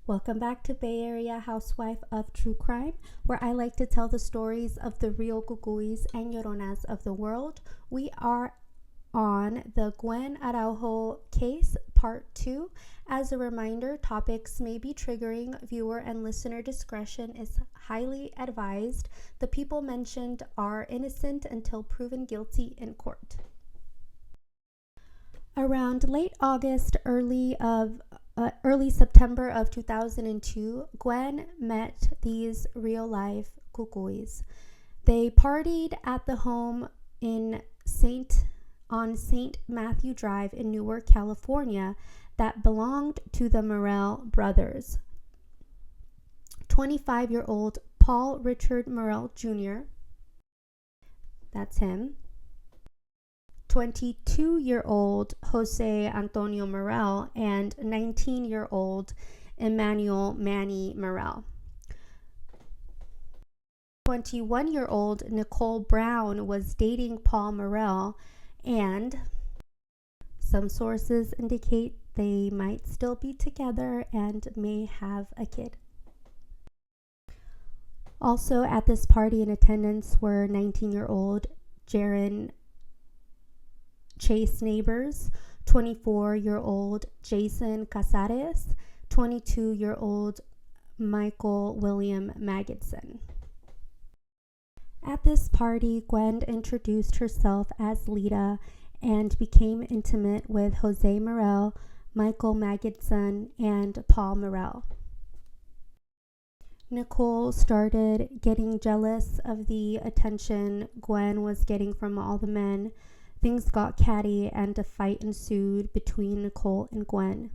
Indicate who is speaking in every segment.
Speaker 1: Welcome back to Bay Area Housewife of True Crime, where I like to tell the stories of the real Cucuys and Lloronas of the world. We are on the Gwen Araujo case, part 2. As a reminder, topics may be triggering. Viewer and listener discretion is highly advised. The people mentioned are innocent until proven guilty in court. Around late August, early September of 2002, Gwen met these real-life Cucuys. They partied at the home on St. Matthew Drive in Newark, California, that belonged to the Morel brothers. 25-year-old Paul Richard Morel Jr., that's him. 22-year-old Jose Antonio Morel and 19-year-old Emmanuel Manny Morel. 21-year-old Nicole Brown was dating Paul Morel, and some sources indicate they might still be together and may have a kid. Also at this party in attendance were 19-year-old Jaron Chase Neighbors, 24-year-old Jason Casares, 22-year-old Michael William Magidson. At this party, Gwen introduced herself as Lita and became intimate with Jose Morel, Michael Magidson, and Paul Morel. Nicole started getting jealous of the attention Gwen was getting from all the men. Things got catty and a fight ensued between Nicole and Gwen.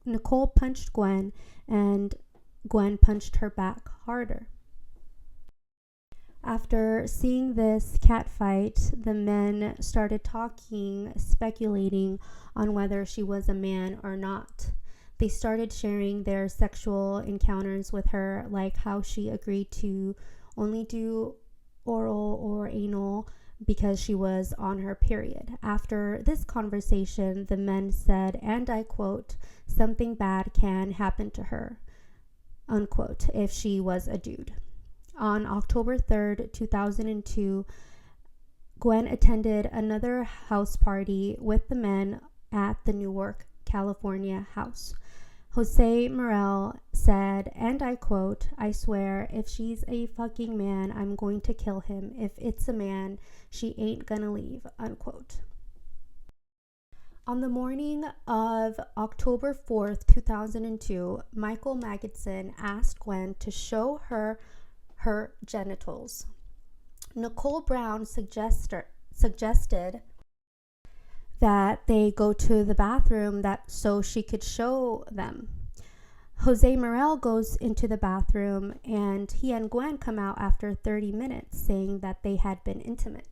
Speaker 1: Nicole punched Gwen and Gwen punched her back harder. After seeing this cat fight, the men started talking, speculating on whether she was a man or not. They started sharing their sexual encounters with her, like how she agreed to only do oral or anal because she was on her period. After this conversation, the men said, and I quote, "Something bad can happen to her," unquote, if she was a dude. On October 3rd, 2002, Gwen attended another house party with the men at the Newark, California house. Jose Morel said, and I quote, "I swear, if she's a fucking man, I'm going to kill him. If it's a man, she ain't gonna leave," unquote. On the morning of October 4th, 2002, Michael Magidson asked Gwen to show her genitals. Nicole Brown suggested that they go to the bathroom so she could show them. Jose Morel goes into the bathroom and he and Gwen come out after 30 minutes saying that they had been intimate.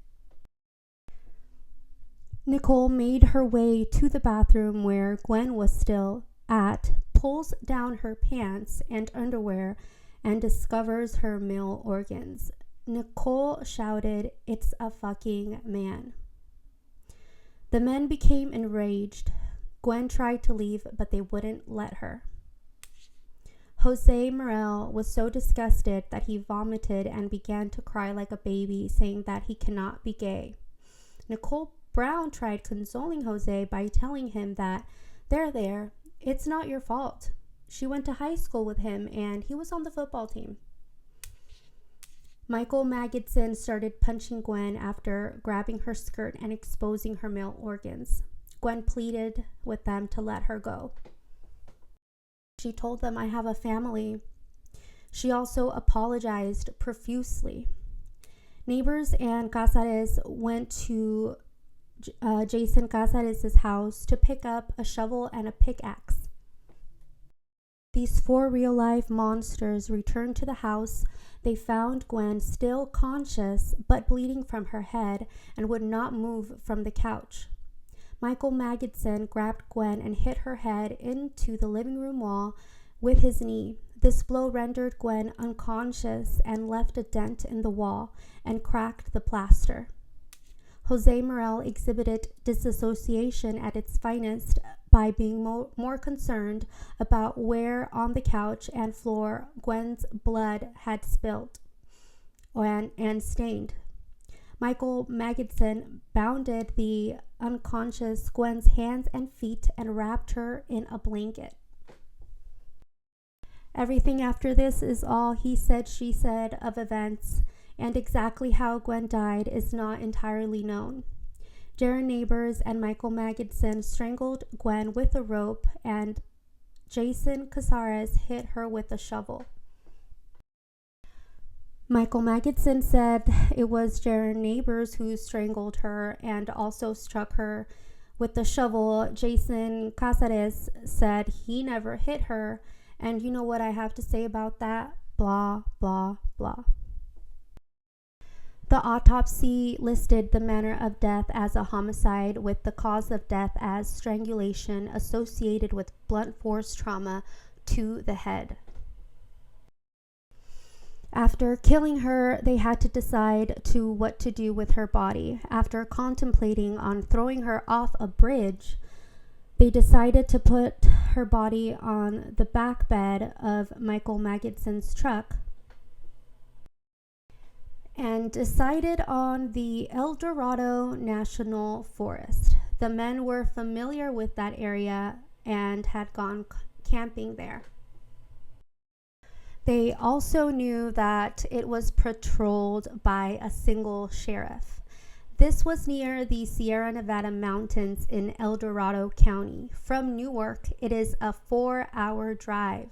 Speaker 1: Nicole made her way to the bathroom where Gwen was still at, pulls down her pants and underwear, and discovers her male organs. Nicole shouted, "It's a fucking man." The men became enraged. Gwen tried to leave, but they wouldn't let her. Jose Morel was so disgusted that he vomited and began to cry like a baby, saying that he cannot be gay. Nicole Brown tried consoling Jose by telling him that, there, it's not your fault. She went to high school with him and he was on the football team. Michael Magidson started punching Gwen after grabbing her skirt and exposing her male organs. Gwen pleaded with them to let her go. She told them, "I have a family." She also apologized profusely. Neighbors and Casares went to Jason Casares' house to pick up a shovel and a pickaxe. These 4 real-life monsters returned to the house. They found Gwen still conscious but bleeding from her head and would not move from the couch. Michael Magidson grabbed Gwen and hit her head into the living room wall with his knee. This blow rendered Gwen unconscious and left a dent in the wall and cracked the plaster. Jose Morel exhibited disassociation at its finest by being more concerned about where on the couch and floor Gwen's blood had spilled and stained. Michael Magidson bounded the unconscious Gwen's hands and feet and wrapped her in a blanket. Everything after this is all he said, she said of events, and exactly how Gwen died is not entirely known. Jaron Neighbors and Michael Magidson strangled Gwen with a rope, and Jason Casares hit her with a shovel. Michael Magidson said it was Jaron Neighbors who strangled her and also struck her with the shovel. Jason Casares said he never hit her, and you know what I have to say about that? Blah, blah, blah. The autopsy listed the manner of death as a homicide, with the cause of death as strangulation associated with blunt force trauma to the head. After killing her, they had to decide what to do with her body. After contemplating on throwing her off a bridge, they decided to put her body on the back bed of Michael Magidson's truck and decided on the El Dorado National Forest. The men were familiar with that area and had gone camping there. They also knew that it was patrolled by a single sheriff. This was near the Sierra Nevada mountains in El Dorado County. From Newark, it is a 4-hour drive.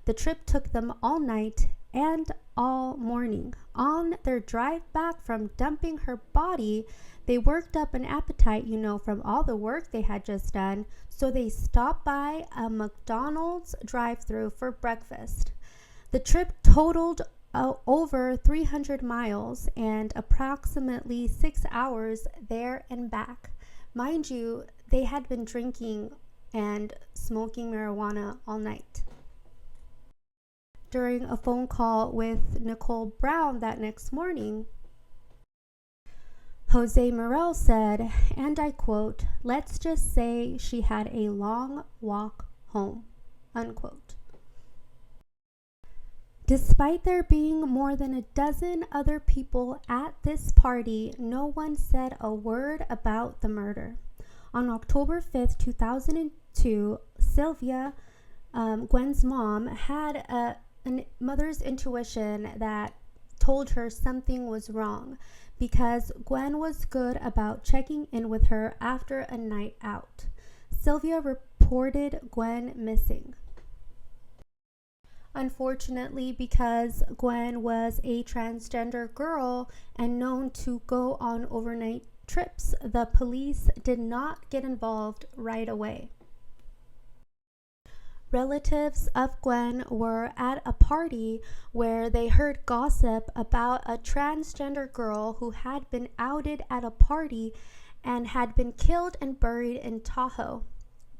Speaker 1: The trip took them all night and all morning. On their drive back from dumping her body, they worked up an appetite, from all the work they had just done, so they stopped by a McDonald's drive-thru for breakfast. The trip totaled over 300 miles and approximately 6 hours there and back. Mind you, they had been drinking and smoking marijuana all night. During a phone call with Nicole Brown that next morning, Jose Morel said, and I quote, "Let's just say she had a long walk home," unquote. Despite there being more than a dozen other people at this party, no one said a word about the murder. On October 5th, 2002, Sylvia, Gwen's mom, had a mother's intuition that told her something was wrong because Gwen was good about checking in with her after a night out. Sylvia reported Gwen missing. Unfortunately, because Gwen was a transgender girl and known to go on overnight trips, the police did not get involved right away. Relatives of Gwen were at a party where they heard gossip about a transgender girl who had been outed at a party and had been killed and buried in Tahoe.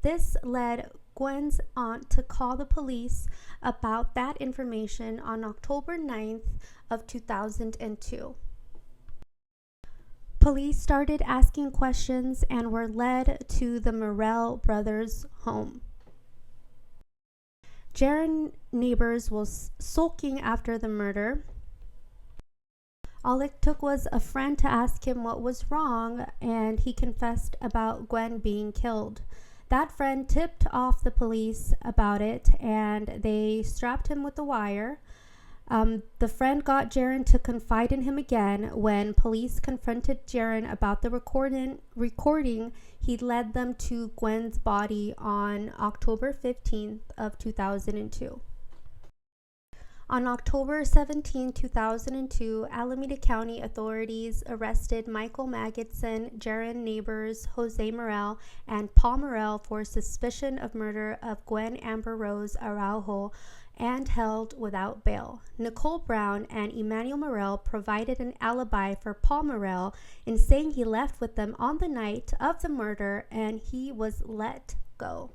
Speaker 1: This led Gwen's aunt to call the police about that information on October 9th of 2002. Police started asking questions and were led to the Morel brothers' home. Jaron Neighbors was sulking after the murder. All it took was a friend to ask him what was wrong, and he confessed about Gwen being killed. That friend tipped off the police about it, and they strapped him with a wire. The friend got Jaron to confide in him again. When police confronted Jaron about the recording, he led them to Gwen's body on October 15th of 2002. On October 17, 2002, Alameda County authorities arrested Michael Magidson, Jaron Neighbors, Jose Morel, and Paul Morel for suspicion of murder of Gwen Amber Rose Araujo and held without bail. Nicole Brown and Emmanuel Morel provided an alibi for Paul Morel in saying he left with them on the night of the murder and he was let go.